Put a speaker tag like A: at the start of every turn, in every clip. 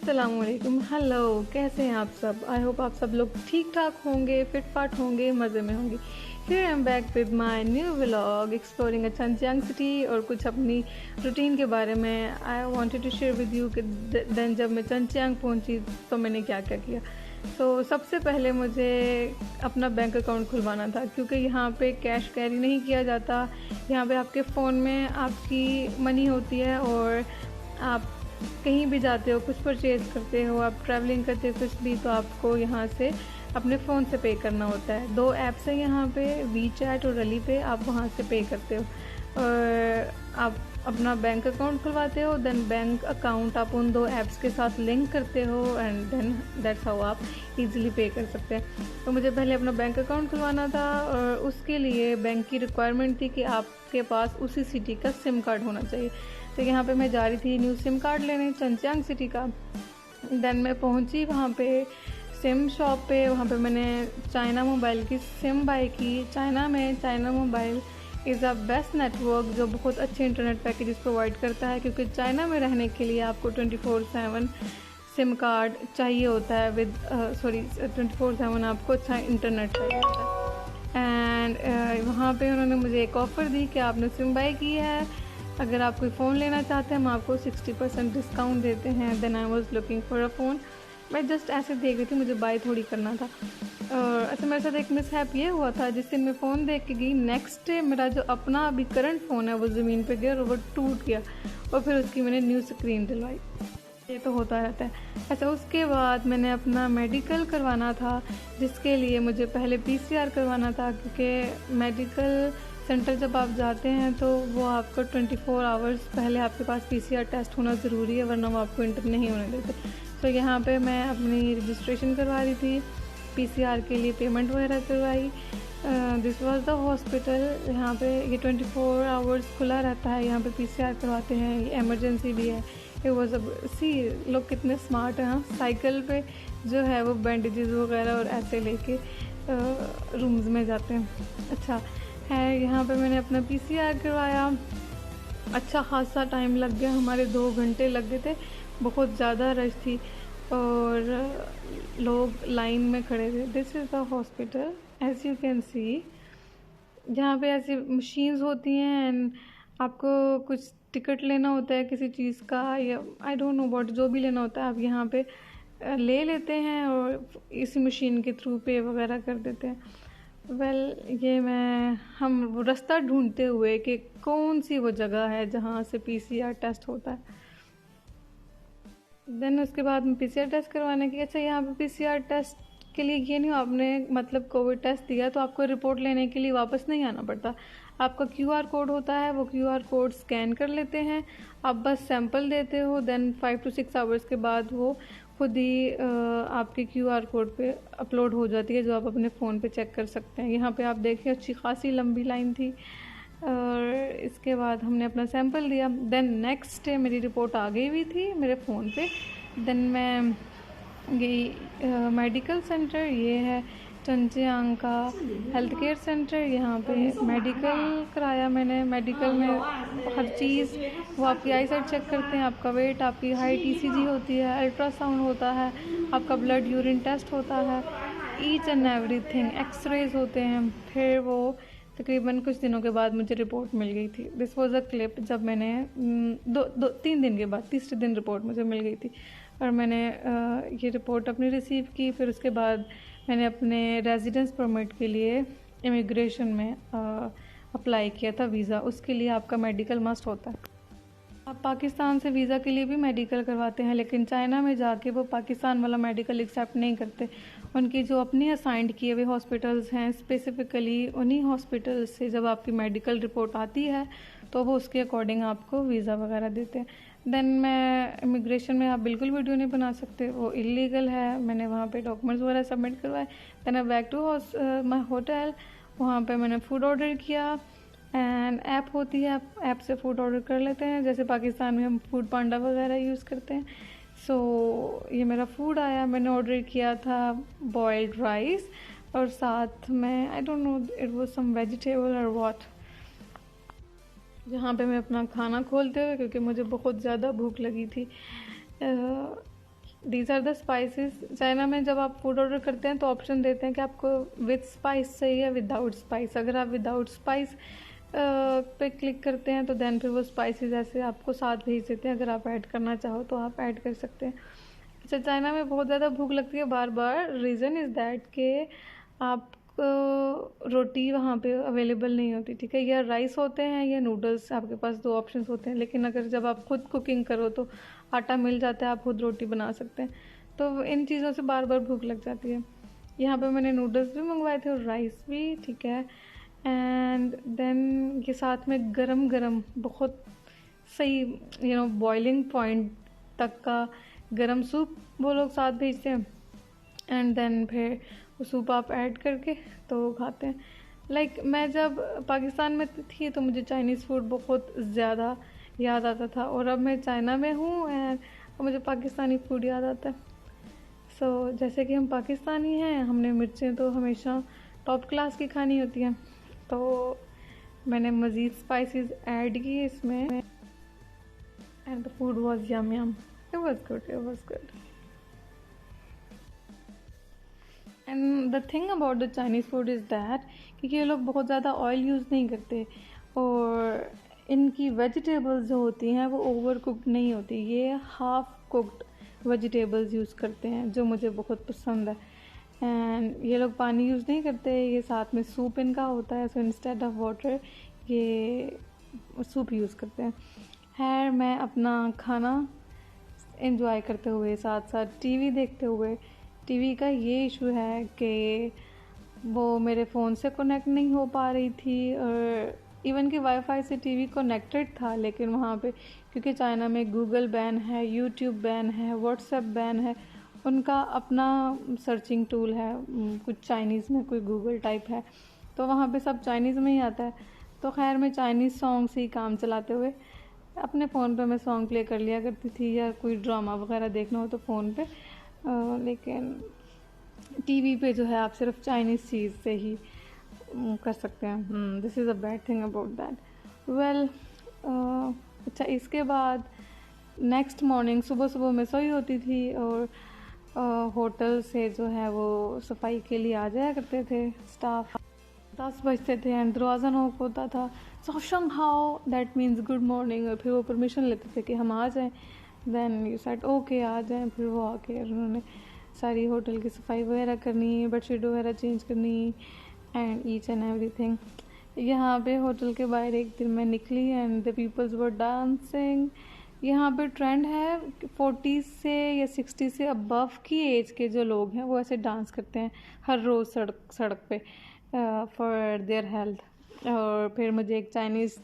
A: अस्सलामुअलैकुम। हेलो, कैसे हैं आप सब? आई होप आप सब लोग ठीक ठाक होंगे, फिट फाट होंगे, मज़े में होंगे। Here I am back with my new vlog exploring a Zhanjiang city और कुछ अपनी रूटीन के बारे में I wanted to share with you कि देन जब मैं चंजियांग पहुंची तो मैंने क्या क्या किया। सबसे पहले मुझे अपना बैंक अकाउंट खुलवाना था क्योंकि यहाँ पे कैश कैरी नहीं किया जाता। यहाँ पे आपके फ़ोन में आपकी मनी होती है और आप कहीं भी जाते हो, कुछ परचेज़ करते हो, आप ट्रैवलिंग करते हो कुछ भी, तो आपको यहाँ से अपने फ़ोन से पे करना होता है। 2 ऐप्स हैं यहाँ पे, वी चैट और रली पे, आप वहाँ से पे करते हो और आप अपना बैंक अकाउंट खुलवाते हो। देन बैंक अकाउंट आप उन 2 ऐप्स के साथ लिंक करते हो एंड देन दैट्स हाउ आप इजीली पे कर सकते हैं। तो मुझे पहले अपना बैंक अकाउंट खुलवाना था और उसके लिए बैंक की रिक्वायरमेंट थी कि आपके पास उसी सिटी का सिम कार्ड होना चाहिए। तो यहाँ पे मैं जा रही थी न्यू सिम कार्ड लेने चंजियांग सिटी का। देन मैं पहुँची वहाँ पे सिम शॉप पे, वहाँ पे मैंने चाइना मोबाइल की सिम बाय की। चाइना में China mobile is a best network जो बहुत अच्छे इंटरनेट पैकेजेस प्रोवाइड करता है, क्योंकि चाइना में रहने के लिए आपको 24/7 सिम कार्ड चाहिए होता है 24/7 आपको अच्छा इंटरनेट चाहिए होता है। एंड वहाँ पे उन्होंने मुझे एक ऑफ़र दी कि आपने सिम बाय की है, अगर आप कोई फ़ोन लेना चाहते हैं हम आपको 60% डिस्काउंट देते हैं। Then I was looking for a phone. मैं जस्ट ऐसे देख रही थी, मुझे बाय थोड़ी करना था। और ऐसे मेरे साथ एक मिसहैप ये हुआ था जिस दिन मैं फ़ोन देख के गई, नेक्स्ट डे मेरा जो अपना अभी करंट फ़ोन है वो ज़मीन पे गिरा और वो टूट गया और फिर उसकी मैंने न्यू स्क्रीन डलवाई। ये तो होता रहता है। अच्छा, उसके बाद मैंने अपना मेडिकल करवाना था जिसके लिए मुझे पहले PCR करवाना था, क्योंकि मेडिकल सेंटर जब आप जाते हैं तो वो आपको 24 आवर्स पहले आपके पास PCR टेस्ट होना ज़रूरी है, वरना वो आपको इंटर नहीं होने देते। तो यहाँ पे मैं अपनी रजिस्ट्रेशन करवा रही थी, PCR के लिए पेमेंट वगैरह करवाई। This was the hospital. यहाँ पे ये 24 आवर्स खुला रहता है, यहाँ पे PCR करवाते हैं, ये इमरजेंसी भी है। ये वो सब सी लोग कितने स्मार्ट हैं। हाँ, साइकिल पे जो है वो बैंडेजेस वगैरह और ऐसे लेके रूम्स में जाते हैं। अच्छा है, यहाँ पे मैंने अपना PCR करवाया। अच्छा खासा टाइम लग गया, हमारे 2 घंटे लग गए थे, बहुत ज़्यादा रश थी और लोग लाइन में खड़े थे। This is the hospital as you can see. जहाँ पे ऐसी मशीन्स होती हैं एंड आपको कुछ टिकट लेना होता है किसी चीज़ का या आई डोंट नो व्हाट, जो भी लेना होता है आप यहाँ पे ले लेते हैं और इसी मशीन के थ्रू पे वगैरह कर देते हैं। ये हम रास्ता ढूंढते हुए कि कौन सी वो जगह है जहाँ से PCR टेस्ट होता है। देन उसके बाद में PCR टेस्ट करवाने की। अच्छा, यहाँ पे PCR टेस्ट के लिए ये नहीं, आपने मतलब कोविड टेस्ट दिया तो आपको रिपोर्ट लेने के लिए वापस नहीं आना पड़ता। आपका QR कोड होता है, वो QR कोड स्कैन कर लेते हैं, आप बस सैंपल देते हो। देन 5 to 6 आवर्स के बाद वो खुद ही आपके QR कोड पे अपलोड हो जाती है, जो आप अपने फ़ोन पे चेक कर सकते हैं। यहाँ पे आप देखिए अच्छी खासी लंबी लाइन थी और इसके बाद हमने अपना सैंपल दिया। देन नेक्स्ट डे मेरी रिपोर्ट आ गई हुई थी मेरे फ़ोन पे। देन मैं गई मेडिकल सेंटर, ये है चंजियांग का हेल्थ केयर सेंटर। यहाँ पे मेडिकल कराया मैंने। मेडिकल में हर चीज़ वो आपकी आई साइट चेक करते हैं, आपका वेट, आपकी हाइट, ECG होती है, अल्ट्रासाउंड होता है, आपका ब्लड यूरिन टेस्ट होता है, ईच एंड एवरीथिंग, एक्सरेज होते हैं। फिर वो तकरीबन कुछ दिनों के बाद मुझे रिपोर्ट मिल गई थी। दिस वॉज अ क्लिप जब मैंने 3 दिन के बाद, तीसरे दिन रिपोर्ट मुझे मिल गई थी और मैंने ये रिपोर्ट अपनी रिसीव की। फिर उसके बाद मैंने अपने रेजिडेंस परमिट के लिए इमिग्रेशन में अप्लाई किया था वीज़ा। उसके लिए आपका मेडिकल मस्ट होता है। आप पाकिस्तान से वीज़ा के लिए भी मेडिकल करवाते हैं, लेकिन चाइना में जाके वो पाकिस्तान वाला मेडिकल एक्सेप्ट नहीं करते। उनकी जो अपनी असाइंड किए हुए हॉस्पिटल्स हैं, स्पेसिफ़िकली उन्हीं हॉस्पिटल्स से जब आपकी मेडिकल रिपोर्ट आती है तो वो उसके अकॉर्डिंग आपको वीज़ा वगैरह देते हैं। देन मैं इमिग्रेशन में आप बिल्कुल वीडियो नहीं बना सकते, वो इलीगल है। मैंने वहाँ पे डॉक्यूमेंट्स वगैरह सबमिट करवाए। Then I back to my hotel. वहाँ पे मैंने फ़ूड ऑर्डर किया एंड ऐप होती है, आप ऐप से फ़ूड ऑर्डर कर लेते हैं, जैसे पाकिस्तान में हम फूड पांडा वगैरह यूज़ करते हैं। ये मेरा फ़ूड आया। मैंने ऑर्डर किया था बॉइल्ड राइस और साथ में I don't know it was some vegetable और व्हाट। जहाँ पे मैं अपना खाना खोलते हुए, क्योंकि मुझे बहुत ज़्यादा भूख लगी थी, these are the spices. China में जब आप फूड ऑर्डर करते हैं तो ऑप्शन देते हैं कि आपको विद स्पाइस चाहिए या विदाउट स्पाइस। अगर आप विदाउट स्पाइस पे क्लिक करते हैं तो देन फिर वो स्पाइसेस ऐसे आपको साथ भेज देते हैं। अगर आप ऐड करना चाहो तो आप ऐड कर सकते हैं। अच्छा, चाइना में बहुत ज़्यादा भूख लगती है बार बार। रीज़न इज़ दैट कि आप रोटी वहाँ पे अवेलेबल नहीं होती, ठीक है, या राइस होते हैं या नूडल्स, आपके पास दो ऑप्शंस होते हैं। लेकिन अगर जब आप खुद कुकिंग करो तो आटा मिल जाता है, आप खुद रोटी बना सकते हैं। तो इन चीज़ों से बार बार भूख लग जाती है। यहाँ पे मैंने नूडल्स भी मंगवाए थे और राइस भी, ठीक है। एंड देन ये साथ में गरम गरम बहुत सही बॉइलिंग पॉइंट तक का गरम सूप वो लोग साथ भेजते हैं। एंड देन फिर वो सूप आप ऐड करके तो खाते हैं। लाइक मैं जब पाकिस्तान में थी तो मुझे चाइनीज़ फूड बहुत ज़्यादा याद आता था, और अब मैं चाइना में हूँ एंड मुझे पाकिस्तानी फूड याद आता है। सो जैसे कि हम पाकिस्तानी हैं, हमने मिर्चें तो हमेशा टॉप क्लास की खानी होती हैं, तो मैंने मज़ीद स्पाइसेस ऐड की इसमें and the food was yum yum. It was good. And the thing about the Chinese food is that क्योंकि ये लोग बहुत ज़्यादा ऑयल यूज़ नहीं करते, और इनकी वेजिटेबल्स जो होती हैं वो ओवर कुक्ड नहीं होती। ये हाफ कुक्ड वेजिटेबल्स यूज़ करते हैं, जो मुझे बहुत पसंद है। एंड ये लोग पानी यूज़ नहीं करते, ये साथ में सूप इनका होता है। सो इंस्टेड ऑफ वाटर ये सूप यूज़ करते हैं। खैर, मैं अपना खाना एंजॉय करते हुए साथ साथ टीवी देखते हुए, टीवी का ये इशू है कि वो मेरे फ़ोन से कनेक्ट नहीं हो पा रही थी, और इवन कि वाईफाई से टीवी कनेक्टेड था, लेकिन वहाँ पे क्योंकि चाइना में गूगल बैन है, यूट्यूब बैन है, व्हाट्सएप बैन है, उनका अपना सर्चिंग टूल है, कुछ चाइनीज़ में कोई गूगल टाइप है, तो वहाँ पे सब चाइनीज़ में ही आता है। तो खैर, मैं चाइनीज़ सॉन्ग से ही काम चलाते हुए अपने फ़ोन पे मैं सॉन्ग प्ले कर लिया करती थी, या कोई ड्रामा वगैरह देखना हो तो फ़ोन पे। लेकिन टीवी पे जो है आप सिर्फ चाइनीज़ चीज़ से ही कर सकते हैं। This is a bad thing about that. Well, अच्छा, इसके बाद नेक्स्ट मॉर्निंग सुबह सुबह मैं सोई होती थी, और होटल से जो है वो सफाई के लिए आ जाया करते थे स्टाफ। 10 बजते थे एंड दरवाज़ा नॉक होता था। सो शंग हाउ दैट मीन्स गुड मॉर्निंग, और फिर वो परमिशन लेते थे कि हम आ जाएं। देन यू सेड ओके, आ जाएं। फिर वो आके उन्होंने सारी होटल की सफाई वगैरह करनी, बेडशीट वगैरह चेंज करनी एंड ईच एंड एवरीथिंग। यहाँ पे होटल के बाहर एक दिन मैं निकली and the peoples were dancing. यहाँ पे ट्रेंड है 40 से या 60 से अबव की एज के जो लोग हैं वो ऐसे डांस करते हैं हर रोज़ सड़क पे फॉर देयर हेल्थ। और फिर मुझे एक चाइनीज़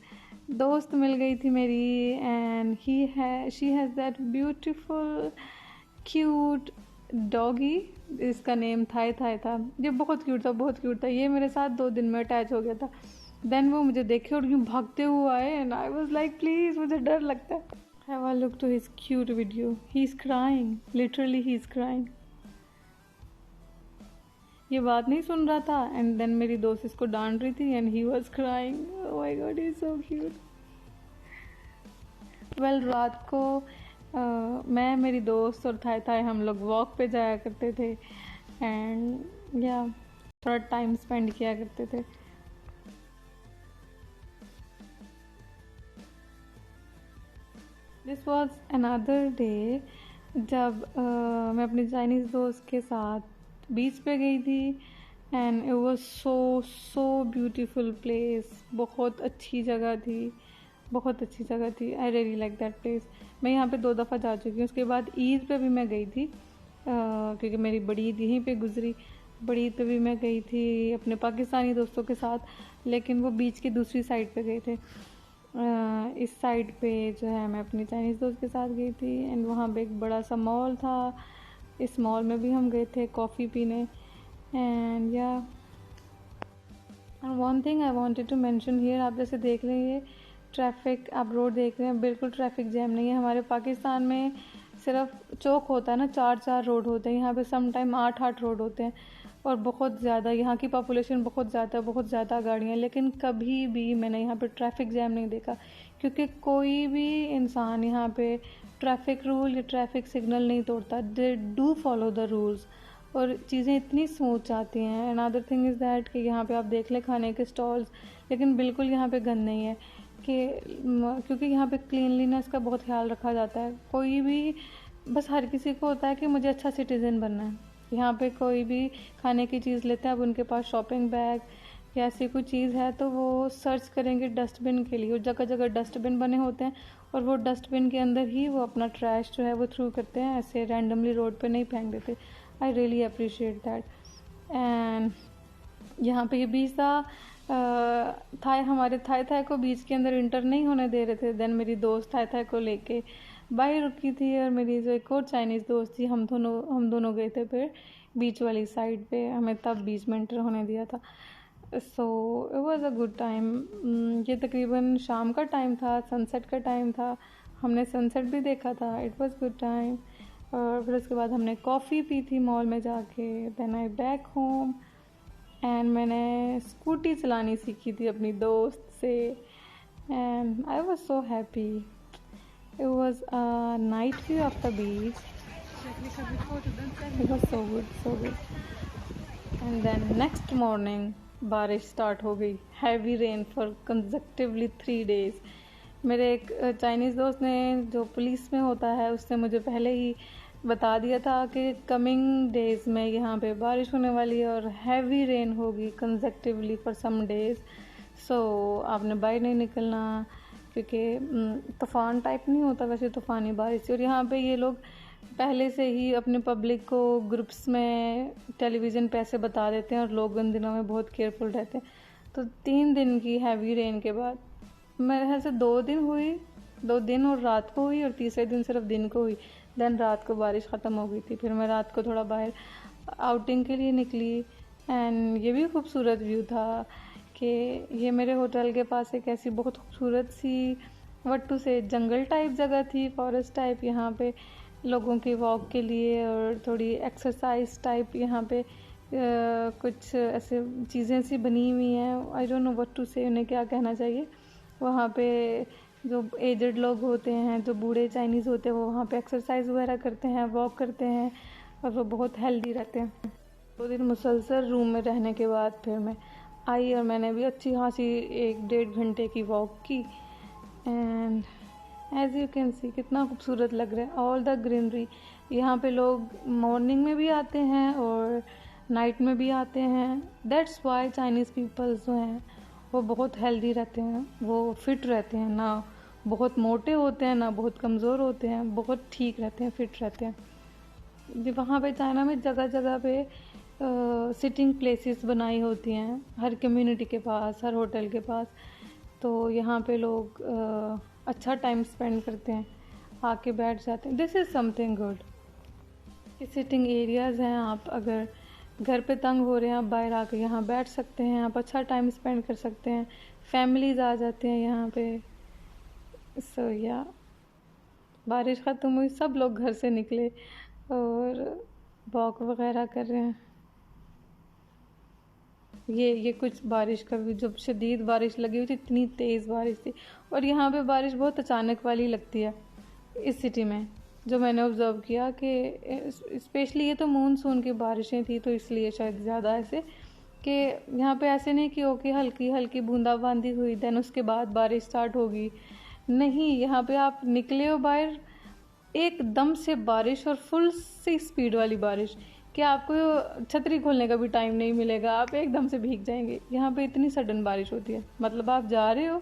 A: दोस्त मिल गई थी मेरी, and she has that beautiful cute doggy, इसका नेम थाई था। ये बहुत क्यूट था। ये मेरे साथ 2 दिन में अटैच हो गया था। देन वो मुझे देखे और यूँ भागते हुए आए and I was like please, मुझे डर लगता है। Have a look to his cute video, he is crying, literally he is crying. ये बात नहीं सुन रहा था एंड देन मेरी दोस्त इसको डांट रही थी and he was crying. Oh my God, he is so cute. Well, रात को मैं, मेरी दोस्त और थाई हम लोग वॉक पे जाया करते थे एंड या थोड़ा टाइम स्पेंड किया करते थे। दिस वॉज अनदर डे जब मैं अपनी चाइनीज़ दोस्त के साथ बीच पे गई थी and it was so beautiful place. बहुत अच्छी जगह थी। I really like that place. मैं यहाँ पे 2 दफ़ा जा चुकी हूँ। उसके बाद ईद पे भी मैं गई थी, क्योंकि मेरी बड़ी ईद यहीं पे गुजरी। बड़ी ईद पे भी मैं गई थी अपने पाकिस्तानी दोस्तों के साथ, लेकिन वो बीच की दूसरी साइड पे गए थे। इस साइड पे जो है मैं अपनी चाइनीज़ दोस्त के साथ गई थी एंड वहाँ पे एक बड़ा सा मॉल था। इस मॉल में भी हम गए थे कॉफ़ी पीने। And yeah one thing I wanted to mention here, आप जैसे देख रहे हैं ट्रैफिक, आप रोड देख रहे हैं, बिल्कुल ट्रैफिक जैम नहीं है। हमारे पाकिस्तान में सिर्फ चौक होता है ना, 4 रोड होते हैं, यहाँ पे सम टाइम 8 रोड होते हैं, और बहुत ज़्यादा, यहाँ की पॉपुलेशन बहुत ज़्यादा गाड़ियाँ, लेकिन कभी भी मैंने यहाँ पे ट्रैफिक जैम नहीं देखा, क्योंकि कोई भी इंसान यहाँ पे ट्रैफिक रूल या ट्रैफिक सिग्नल नहीं तोड़ता, they do follow the rules, और चीज़ें इतनी स्मूथ जाती हैं। अनदर थिंग इज़ दैट कि यहाँ पे आप देख लें खाने के स्टॉल्स, लेकिन बिल्कुल यहाँ पे गंद नहीं है कि क्योंकि यहाँ पे क्लीनलीनेस का बहुत ख्याल रखा जाता है। कोई भी, बस हर किसी को होता है कि मुझे अच्छा सिटीज़न बनना है। यहाँ पे कोई भी खाने की चीज़ लेते हैं, अब उनके पास शॉपिंग बैग या ऐसी कोई चीज़ है तो वो सर्च करेंगे डस्टबिन के लिए, और जगह जगह डस्टबिन बने होते हैं, और वो डस्टबिन के अंदर ही वो अपना ट्रैश जो है वो थ्रू करते हैं, ऐसे रैंडमली रोड पे नहीं फेंक देते। I really appreciate that. And यहाँ पे ये बीच था, थाई, हमारे थाई को बीच के अंदर इंटर नहीं होने दे रहे थे। देन मेरी दोस्त थाई को लेके बाहर रुकी थी, और मेरी जो एक और चाइनीज़ दोस्त थी, हम दोनों गए थे फिर बीच वाली साइड पे, हमें तब बीच में इंटर होने दिया था। So it was a good time. ये तकरीबन शाम का टाइम था, सनसेट का टाइम था, हमने सनसेट भी देखा था। It was good time. और फिर उसके बाद हमने कॉफ़ी पी थी मॉल में जाके। Then I back home and मैंने स्कूटी चलानी सीखी थी अपनी दोस्त से, and I was so happy. It was a night view of the beach. It was so good, so good. And then next morning बारिश स्टार्ट हो गई, heavy rain for consecutively 3 days। मेरे एक चाइनीज़ दोस्त ने, जो पुलिस में होता है, उसने मुझे पहले ही बता दिया था कि कमिंग डेज़ में यहाँ पे बारिश होने वाली है और हैवी रेन होगी कंसेक्टिवली फॉर सम डेज़। सो आपने बाहर नहीं निकलना, क्योंकि तूफ़ान टाइप नहीं होता वैसे, तूफ़ानी बारिश। और यहाँ पे ये लोग पहले से ही अपने पब्लिक को ग्रुप्स में टेलीविज़न पे ऐसे बता देते हैं, और लोग उन दिनों में बहुत केयरफुल रहते हैं। तो 3 दिन की हैवी रेन के बाद, मेरे ख्याल से 2 दिन हुई, 2 दिन और रात को हुई, और तीसरे दिन सिर्फ दिन को हुई। देन रात को बारिश ख़त्म हो गई थी। फिर मैं रात को थोड़ा बाहर आउटिंग के लिए निकली, एंड ये भी खूबसूरत व्यू था कि ये मेरे होटल के पास एक ऐसी बहुत खूबसूरत सी, व्हाट टू से, जंगल टाइप जगह थी, फॉरेस्ट टाइप, यहाँ पे लोगों की वॉक के लिए और थोड़ी एक्सरसाइज टाइप यहाँ पे कुछ ऐसे चीज़ें सी बनी हुई हैं। I don't know what to say, उन्हें क्या कहना चाहिए। वहाँ पे जो एजड लोग होते हैं, जो बूढ़े चाइनीज़ होते हैं, वो वहाँ पे एक्सरसाइज वगैरह करते हैं, वॉक करते हैं, और वो बहुत हेल्दी रहते हैं। 2 दिन मुसलसल रूम में रहने के बाद फिर मैं आई, और मैंने भी अच्छी खासी 1-1.5 घंटे की वॉक की। And as you can see कितना खूबसूरत लग रहा है, ऑल द ग्रीनरी। यहाँ पे लोग मॉर्निंग में भी आते हैं और नाइट में भी आते हैं। दैट्स वाई चाइनीज़ पीपल्स जो हैं वो बहुत हेल्दी रहते हैं, वो फिट रहते हैं, ना बहुत मोटे होते हैं ना बहुत कमज़ोर होते हैं, बहुत ठीक रहते हैं, फिट रहते हैं। जी, वहाँ पे चाइना में जगह जगह पे सिटिंग प्लेसेस बनाई होती हैं, हर कम्युनिटी के पास, हर होटल के पास। तो यहाँ पे लोग अच्छा टाइम स्पेंड करते हैं, आके बैठ जाते हैं। This is something good. ये सिटिंग एरियाज़ हैं, आप अगर घर पे तंग हो रहे हैं, आप बाहर आके यहाँ बैठ सकते हैं, आप अच्छा टाइम स्पेंड कर सकते हैं। फैमिलीज़ आ जाते हैं यहाँ पे। सो या बारिश ख़त्म हुई, सब लोग घर से निकले और वॉक वगैरह कर रहे हैं। ये कुछ बारिश का भी, जब शदीद बारिश लगी हुई थी, इतनी तेज़ बारिश थी। और यहाँ पे बारिश बहुत अचानक वाली लगती है इस सिटी में, जो मैंने ऑब्ज़र्व किया कि स्पेशली ये तो मानसून की बारिशें थी, तो इसलिए शायद ज़्यादा ऐसे कि यहाँ पे ऐसे नहीं कि ओके हल्की हल्की बूंदाबांदी हुई, देन उसके बाद बारिश स्टार्ट होगी। नहीं, यहाँ पे आप निकले हो बाहर, एकदम से बारिश, और फुल सी स्पीड वाली बारिश कि आपको छतरी खोलने का भी टाइम नहीं मिलेगा, आप एकदम से भीग जाएंगे। यहाँ पे इतनी सडन बारिश होती है, मतलब आप जा रहे हो,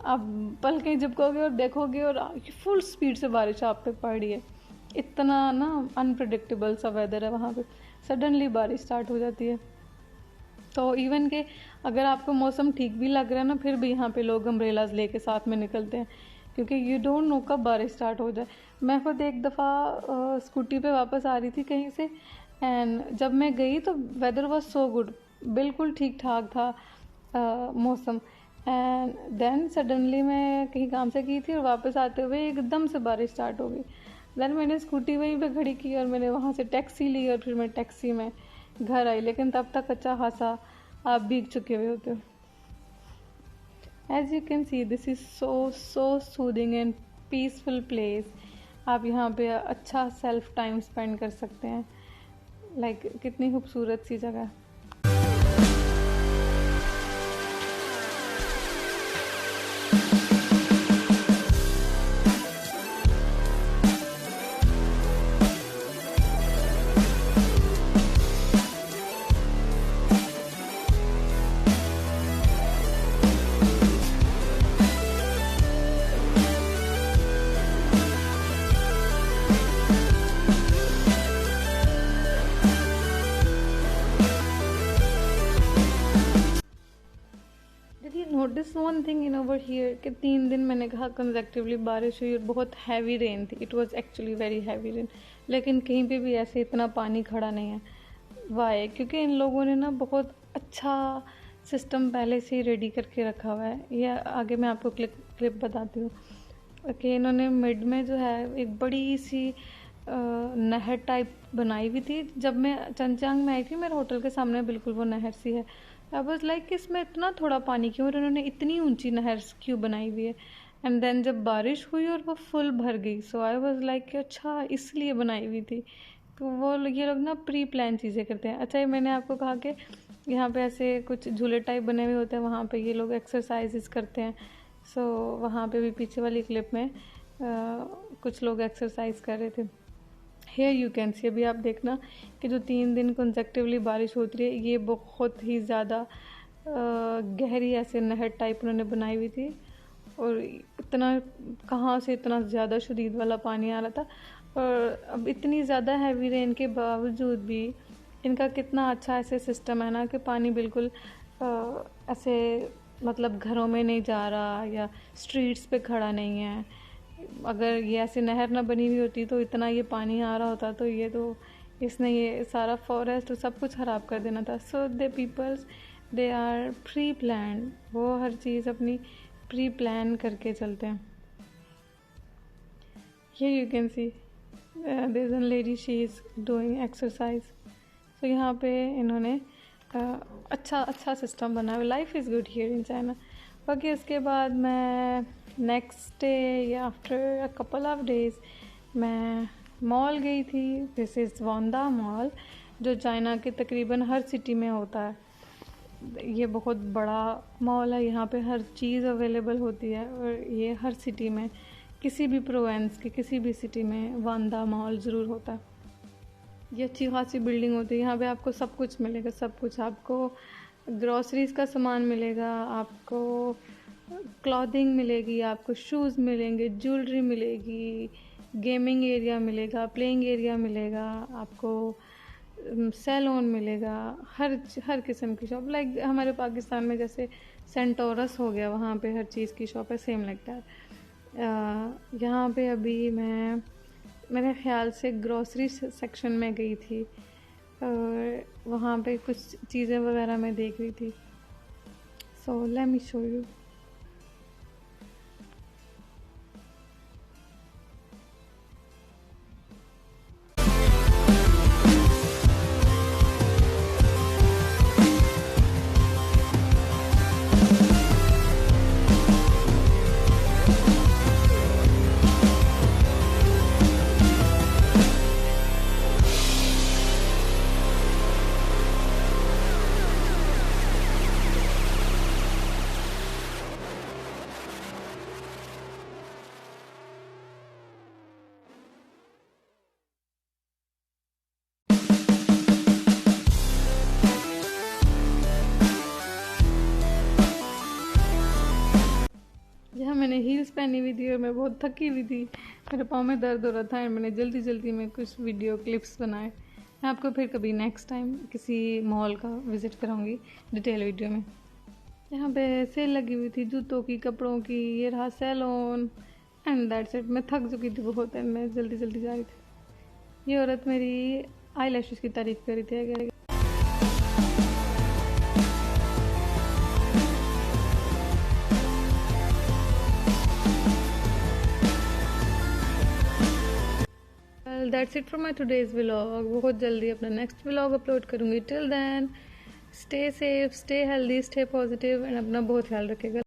A: आप पलकें झपकोगे और देखोगे और फुल स्पीड से बारिश आप पे पड़ रही है। इतना ना अनप्रडिक्टेबल सा वेदर है वहाँ पे, सडनली बारिश स्टार्ट हो जाती है। तो इवन के अगर आपको मौसम ठीक भी लग रहा है ना, फिर भी यहाँ पे लोग अम्ब्रेलाज लेके साथ में निकलते हैं, क्योंकि यू डोंट नो कब बारिश स्टार्ट हो जाए। मैं खुद एक दफ़ा स्कूटी पे वापस आ रही थी कहीं से, एंड जब मैं गई तो वेदर वाज सो गुड, बिल्कुल ठीक ठाक था मौसम। एंड देन सडनली मैं कहीं काम से की थी और वापस आते हुए एकदम से बारिश स्टार्ट हो गई। देन मैंने स्कूटी वहीं पे खड़ी की और मैंने वहाँ से टैक्सी ली, और फिर मैं टैक्सी में घर आई, लेकिन तब तक अच्छा खासा आप भीग चुके हुए होते हो। As you can see, this is so soothing and peaceful place. आप यहाँ पे अच्छा सेल्फ टाइम स्पेंड कर सकते हैं। लाइक कितनी खूबसूरत सी जगह है। Notice one thing in over here कि 3 दिन मैंने कहा कंसेक्टिवली बारिश हुई और बहुत हैवी रेन थी। It was actually very heavy rain, लेकिन कहीं पे भी ऐसे इतना पानी खड़ा नहीं है। वाई? क्योंकि इन लोगों ने ना बहुत अच्छा सिस्टम पहले से ही रेडी करके रखा हुआ है। ये आगे मैं आपको क्लिप बताती हूँ कि इन्होंने मिड में जो है एक बड़ी सी नहर टाइप बनाई हुई थी। जब मैं चंचांग में आई थी, मेरे होटल के सामने बिल्कुल वो नहर सी है। आई वाज लाइक कि इसमें इतना थोड़ा पानी क्यों, और इन्होंने इतनी ऊंची नहर क्यों बनाई हुई है। एंड देन जब बारिश हुई और वो फुल भर गई, सो आई वाज लाइक कि अच्छा इसलिए बनाई हुई थी। तो वो ये लोग ना प्री प्लान चीज़ें करते हैं। अच्छा, ये मैंने आपको कहा कि यहाँ पे ऐसे कुछ झूले टाइप बने हुए होते हैं, वहाँ पे ये लोग एक्सरसाइजेस करते हैं। सो वहाँ पे भी पीछे वाली क्लिप में कुछ लोग एक्सरसाइज कर रहे थे। हेयर यू कैन सी, अभी आप देखना कि जो 3 दिन कंसेक्टिवली बारिश होती रही, ये बहुत ही ज़्यादा गहरी ऐसे नहर टाइप उन्होंने बनाई हुई थी। और इतना कहाँ से इतना ज़्यादा शदीद वाला पानी आ रहा था। और अब इतनी ज़्यादा हैवी रेन के बावजूद भी इनका कितना अच्छा ऐसे सिस्टम है ना कि पानी बिल्कुल ऐसे मतलब घरों में नहीं जा रहा या स्ट्रीट्स पे खड़ा नहीं है। अगर ये ऐसे नहर ना बनी हुई होती तो इतना ये पानी आ रहा होता तो इसने ये सारा फॉरेस्ट और सब कुछ ख़राब कर देना था। So they peoples they are pre plan, वो हर चीज़ अपनी प्री प्लान करके चलते हैं। Here you can see there's one lady, she is doing exercise. So यहाँ पे इन्होंने अच्छा सिस्टम बना है। Life is good here in China. बाकी उसके बाद मैं नेक्स्ट डे या after a couple of days मैं मॉल गई थी। दिस इज़ वोंदा मॉल, जो चाइना के तकरीबन हर सिटी में होता है। ये बहुत बड़ा मॉल है, यहाँ पे हर चीज़ अवेलेबल होती है। और ये हर सिटी में, किसी भी प्रोविंस की किसी भी सिटी में वोंदा मॉल ज़रूर होता है। ये अच्छी खासी बिल्डिंग होती है। यहाँ पे आपको सब कुछ मिलेगा, सब कुछ। आपको ग्रॉसरीज का सामान मिलेगा, आपको क्लॉथिंग मिलेगी, आपको शूज़ मिलेंगे, ज्वेलरी मिलेगी, गेमिंग एरिया मिलेगा, प्लेइंग एरिया मिलेगा, आपको सैलून मिलेगा, हर किस्म की शॉप। लाइक हमारे पाकिस्तान में जैसे सेंटोरस हो गया, वहाँ पे हर चीज़ की शॉप है, सेम लगता है। यहाँ पे अभी मैं मेरे ख़्याल से ग्रॉसरी सेक्शन में गई थी और वहाँ पे कुछ चीज़ें वगैरह मैं देख रही थी। So let me show you. यहाँ मैंने हील्स पहनी हुई थी और मैं बहुत थकी हुई थी, मेरे पाँव में दर्द हो रहा था। और मैंने जल्दी जल्दी में कुछ वीडियो क्लिप्स बनाए। मैं आपको फिर कभी नेक्स्ट टाइम किसी मॉल का विज़िट कराऊंगी डिटेल वीडियो में। यहाँ पे सेल लगी हुई थी जूतों की, कपड़ों की। ये रहा सैलून एंड दैट्स इट। मैं थक चुकी थी बहुत एंड मैं जल्दी जल्दी जा रही थी। ये औरत मेरी आई लैशेज़ की तारीफ़ कर रही थी अगर। That's it for my today's vlog. बहुत जल्दी अपना नेक्स्ट व्लॉग अपलोड करूँगी। Till then stay safe, stay healthy, stay positive and अपना बहुत ख्याल रखेगा।